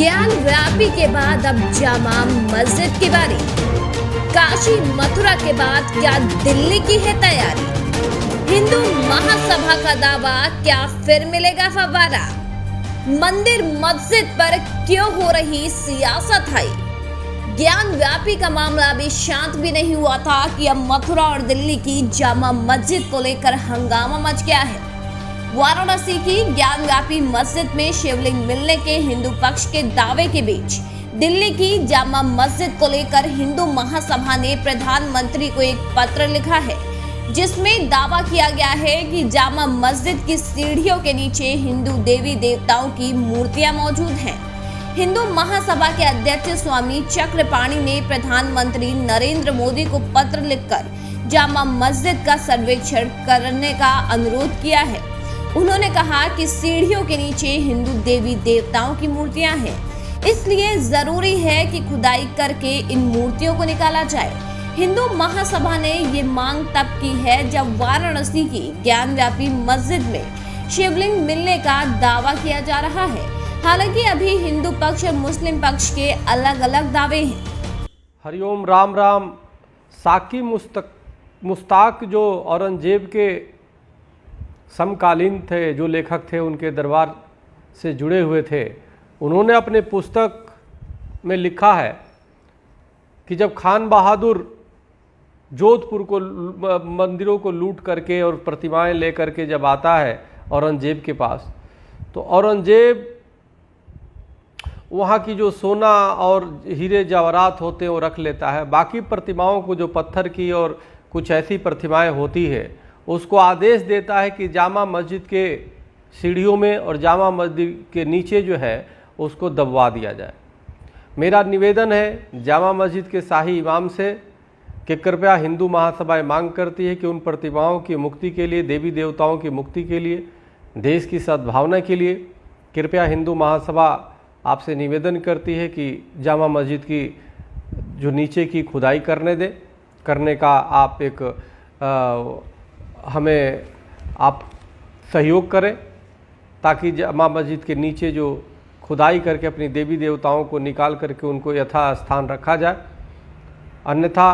ज्ञान व्यापी के बाद अब जामा मस्जिद की बारी। काशी मथुरा के बाद क्या दिल्ली की है तैयारी? हिंदू महासभा का दावा, क्या फिर मिलेगा फव्वारा? मंदिर मस्जिद पर क्यों हो रही सियासत है? ज्ञान व्यापी का मामला अभी शांत भी नहीं हुआ था कि अब मथुरा और दिल्ली की जामा मस्जिद को लेकर हंगामा मच गया है। वाराणसी की ज्ञान व्यापी मस्जिद में शिवलिंग मिलने के हिंदू पक्ष के दावे के बीच दिल्ली की जामा मस्जिद को लेकर हिंदू महासभा ने प्रधानमंत्री को एक पत्र लिखा है, जिसमें दावा किया गया है कि जामा मस्जिद की सीढ़ियों के नीचे हिंदू देवी देवताओं की मूर्तियां मौजूद हैं। हिंदू महासभा के अध्यक्ष स्वामी चक्रपाणी ने प्रधानमंत्री नरेंद्र मोदी को पत्र लिखकर जामा मस्जिद का सर्वेक्षण करने का अनुरोध किया है। उन्होंने कहा कि सीढ़ियों के नीचे हिंदू देवी देवताओं की मूर्तियां हैं, इसलिए जरूरी है कि खुदाई करके इन मूर्तियों को निकाला जाए। हिंदू महासभा ने ये मांग तब की है जब वाराणसी की ज्ञान व्यापी मस्जिद में शिवलिंग मिलने का दावा किया जा रहा है। हालांकि अभी हिंदू पक्ष और मुस्लिम पक्ष के अलग अलग दावे हैं। हरिओम राम राम। साकी मुस्ताक जो औरंगजेब के समकालीन थे, जो लेखक थे, उनके दरबार से जुड़े हुए थे, उन्होंने अपने पुस्तक में लिखा है कि जब खान बहादुर जोधपुर को मंदिरों को लूट करके और प्रतिमाएं लेकर के जब आता है औरंगजेब के पास, तो औरंगजेब वहाँ की जो सोना और हीरे जवाहरात होते हैं वो रख लेता है। बाकी प्रतिमाओं को, जो पत्थर की और कुछ ऐसी प्रतिमाएं होती है, उसको आदेश देता है कि जामा मस्जिद के सीढ़ियों में और जामा मस्जिद के नीचे जो है उसको दबवा दिया जाए। मेरा निवेदन है जामा मस्जिद के शाही इमाम से कि कृपया हिंदू महासभा मांग करती है कि उन प्रतिमाओं की मुक्ति के लिए, देवी देवताओं की मुक्ति के लिए, देश की सद्भावना के लिए कृपया हिंदू महासभा आपसे निवेदन करती है कि जामा मस्जिद की जो नीचे की खुदाई करने का आप एक हमें आप सहयोग करें, ताकि जामा मस्जिद के नीचे जो खुदाई करके अपनी देवी देवताओं को निकाल करके उनको यथास्थान रखा जाए। अन्यथा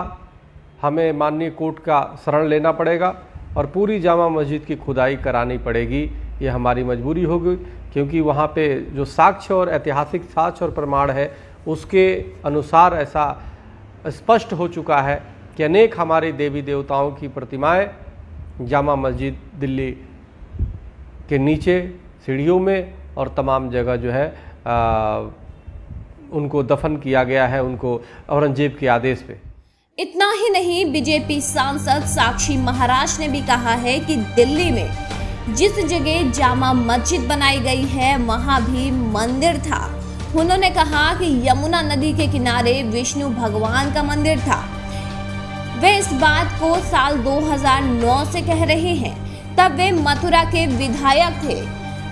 हमें माननीय कोर्ट का शरण लेना पड़ेगा और पूरी जामा मस्जिद की खुदाई करानी पड़ेगी। ये हमारी मजबूरी होगी, क्योंकि वहाँ पे जो साक्ष्य और ऐतिहासिक साक्ष्य और प्रमाण है उसके अनुसार ऐसा स्पष्ट हो चुका है कि अनेक हमारे देवी देवताओं की प्रतिमाएं जामा मस्जिद दिल्ली के नीचे सीढ़ियों में और तमाम जगह जो है उनको दफन किया गया है, उनको औरंगजेब के आदेश पे। इतना ही नहीं, बीजेपी सांसद साक्षी महाराज ने भी कहा है कि दिल्ली में जिस जगह जामा मस्जिद बनाई गई है वहां भी मंदिर था। उन्होंने कहा कि यमुना नदी के किनारे विष्णु भगवान का मंदिर था। वे इस बात को साल 2009 से कह रहे हैं, तब वे मथुरा के विधायक थे।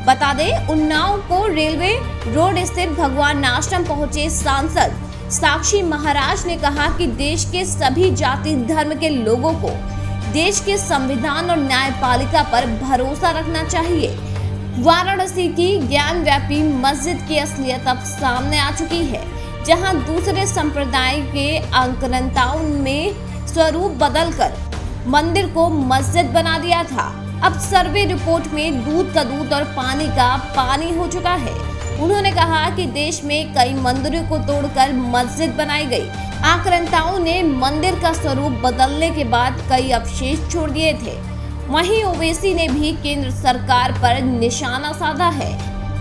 बता दें, उन्नाव को रेलवे रोड स्थित भगवान आश्रम पहुंचे सांसद साक्षी महाराज ने कहा कि देश के सभी जाति धर्म के लोगों को देश के संविधान और न्यायपालिका पर भरोसा रखना चाहिए। वाराणसी की ज्ञान व्यापी मस्जिद की असलियत अब सामने आ चुकी है, जहां दूसरे संप्रदाय के आक्रांताओं में स्वरूप बदलकर मंदिर को मस्जिद बना दिया था। अब सर्वे रिपोर्ट में दूध का दूध और पानी का पानी हो चुका है। उन्होंने कहा कि देश में कई मंदिरों को तोड़कर मस्जिद बनाई गई। आक्रांताओं ने मंदिर का स्वरूप बदलने के बाद कई अवशेष छोड़ दिए थे। वहीं ओवैसी ने भी केंद्र सरकार पर निशाना साधा है।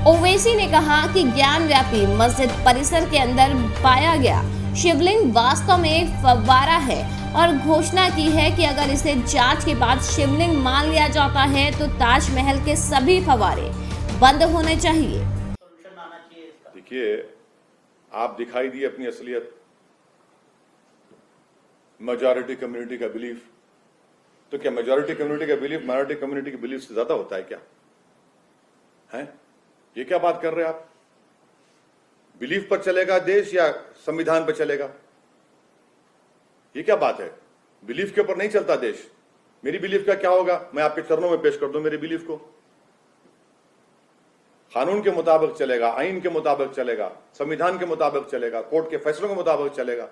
ओवैसी ने कहा कि ज्ञान व्यापी मस्जिद परिसर के अंदर पाया गया शिवलिंग वास्तव में एक फव्वारा है और घोषणा की है कि अगर इसे जांच के बाद शिवलिंग मान लिया जाता है तो ताजमहल के सभी फव्वारे बंद होने चाहिए। देखिए, आप दिखाई दी अपनी असलियत, मेजॉरिटी कम्युनिटी का बिलीफ। तो क्या मेजॉरिटी कम्युनिटी का बिलीफ माइनॉरिटी कम्युनिटी के बिलीफ से ज्यादा होता है क्या? हैं? ये क्या बात कर रहे हैं आप? बिलीफ पर चलेगा देश या संविधान पर चलेगा? ये क्या बात है? बिलीफ के ऊपर नहीं चलता देश। मेरी बिलीफ का क्या होगा? मैं आपके चरणों में पेश कर दूं मेरे बिलीफ को। कानून के मुताबिक चलेगा, आइन के मुताबिक चलेगा, संविधान के मुताबिक चलेगा, कोर्ट के फैसलों के मुताबिक चलेगा।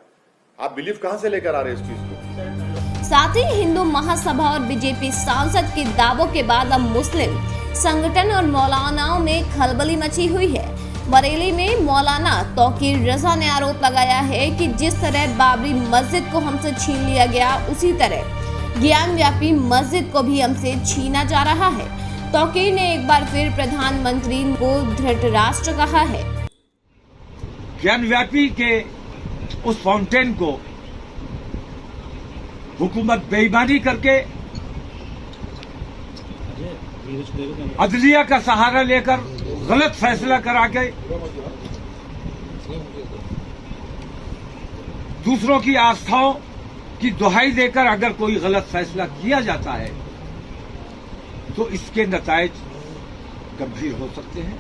आप बिलीफ कहां से लेकर आ रहे हैं इस चीज को? साथ ही हिंदू महासभा और बीजेपी सांसद के दावों के बाद अब मुस्लिम संगठन और मौलानाओं में खलबली मची हुई है। बरेली में मौलाना तौकीर रजा ने आरोप लगाया है कि जिस तरह बाबरी मस्जिद को हमसे छीन लिया गया, उसी तरह ज्ञान व्यापी मस्जिद को भी हमसे छीना जा रहा है। तौकीर ने एक बार फिर प्रधानमंत्री को धृतराष्ट्र कहा है। ज्ञान व्यापी के उस फाउंटेन को हुकूमत बेईमानी करके अदलिया का सहारा लेकर गलत फैसला करा के दूसरों की आस्थाओं की दुहाई देकर अगर कोई गलत फैसला किया जाता है तो इसके नतायज गंभीर हो सकते हैं।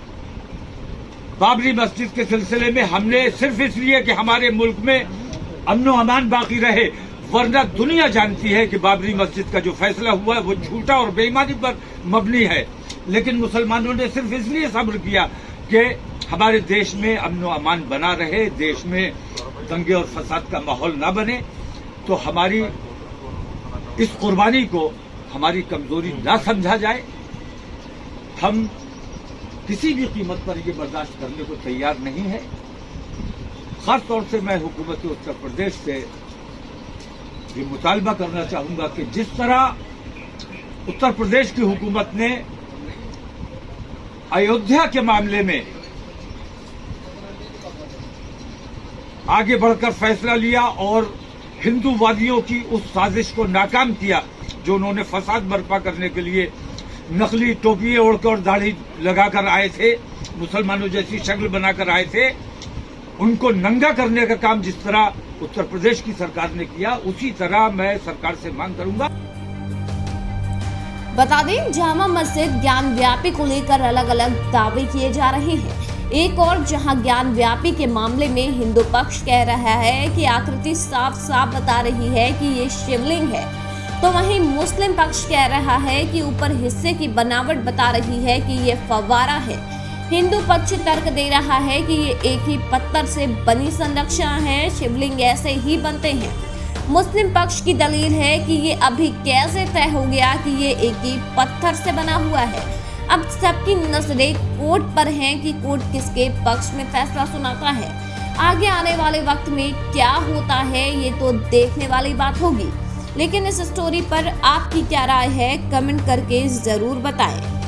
बाबरी मस्जिद के सिलसिले में हमने सिर्फ इसलिए कि हमारे मुल्क में अमन व अमान बाकी रहे, वरना दुनिया जानती है कि बाबरी मस्जिद का जो फैसला हुआ है वो झूठा और बेईमानी पर मबनी है, लेकिन मुसलमानों ने सिर्फ इसलिए सब्र किया कि हमारे देश में अमन व अमान बना रहे, देश में दंगे और फसाद का माहौल न बने। तो हमारी इस कुर्बानी को हमारी कमजोरी न समझा जाए। हम किसी भी कीमत पर ये बर्दाश्त करने को तैयार नहीं है। खास तौर से मैं हुकूमत उत्तर प्रदेश से ये मुतालबा करना चाहूंगा कि जिस तरह उत्तर प्रदेश की हुकूमत ने अयोध्या के मामले में आगे बढ़कर फैसला लिया और हिंदूवादियों की उस साजिश को नाकाम किया जो उन्होंने फसाद बर्पा करने के लिए नकली टोपियां ओढ़कर और दाढ़ी लगाकर आए थे, मुसलमानों जैसी शक्ल बनाकर आए थे, उनको नंगा करने का काम जिस तरह उत्तर प्रदेश की सरकार ने किया, उसी तरह मैं सरकार से मांग करूंगा। बता दें, जामा मस्जिद ज्ञान व्यापी को लेकर अलग अलग दावे किए जा रहे हैं। एक और जहां ज्ञान व्यापी के मामले में हिंदू पक्ष कह रहा है कि आकृति साफ साफ बता रही है कि ये शिवलिंग है, तो वहीं मुस्लिम पक्ष कह रहा है कि ऊपर हिस्से की बनावट बता रही है कि ये फव्वारा है। हिंदू पक्ष तर्क दे रहा है कि ये एक ही पत्थर से बनी संरचना है, शिवलिंग ऐसे ही बनते हैं। मुस्लिम पक्ष की दलील है कि ये अभी कैसे तय हो गया कि ये एक ही पत्थर से बना हुआ है। अब सबकी नजरें कोर्ट पर हैं कि कोर्ट किसके पक्ष में फैसला सुनाता है। आगे आने वाले वक्त में क्या होता है ये तो देखने वाली बात होगी, लेकिन इस स्टोरी पर आपकी क्या राय है, कमेंट करके जरूर बताएं।